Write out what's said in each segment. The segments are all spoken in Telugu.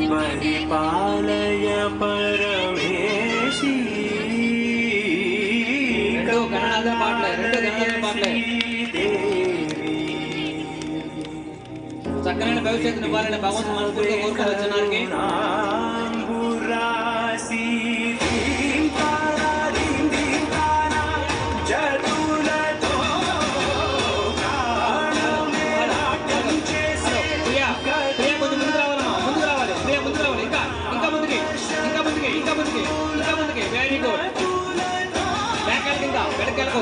పరిపాలయ పరమేశి చక్కనైన భవిష్యత్తును ఇవ్వాలని భగవంతుడు మనస్ఫూర్తిగా కోరుకోవచ్చున్నానికి వెరీ గుడ్ వెనకెళ్ళకు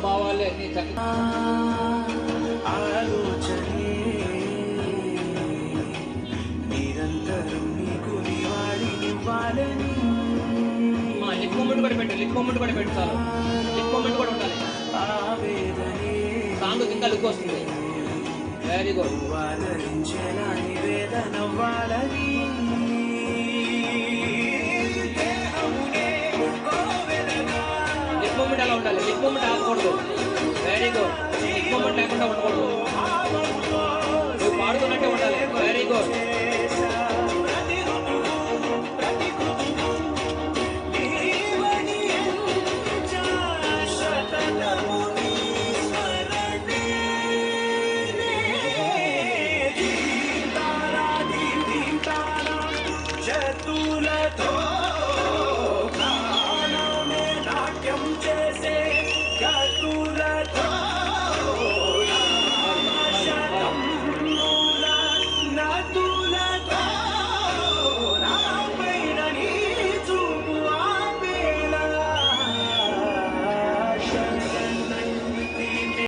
భావాలే ఆలోచనే నిరంతరం నీకు నివాళినివ్వాలని లిప్ మూమెంట్ కూడా పెట్టు చాలు లిప్ మూమెంట్ కూడా ఉండాలి సాంగ్ ఇంకా లుక్ వస్తుంది వెరీ గుడ్ ఆదరించేలా నివేదనవ్వాలని లిప్ మూమెంట్ అలా ఉండాలి లిప్ మూమెంట్ ఆగకూడదు వెరీ గుడ్ లిప్ మూమెంట్ లేకుండా ఉండకూడదు నువ్వు పాడుతున్నట్టే ఉండాలి వెరీ గుడ్ చతులతో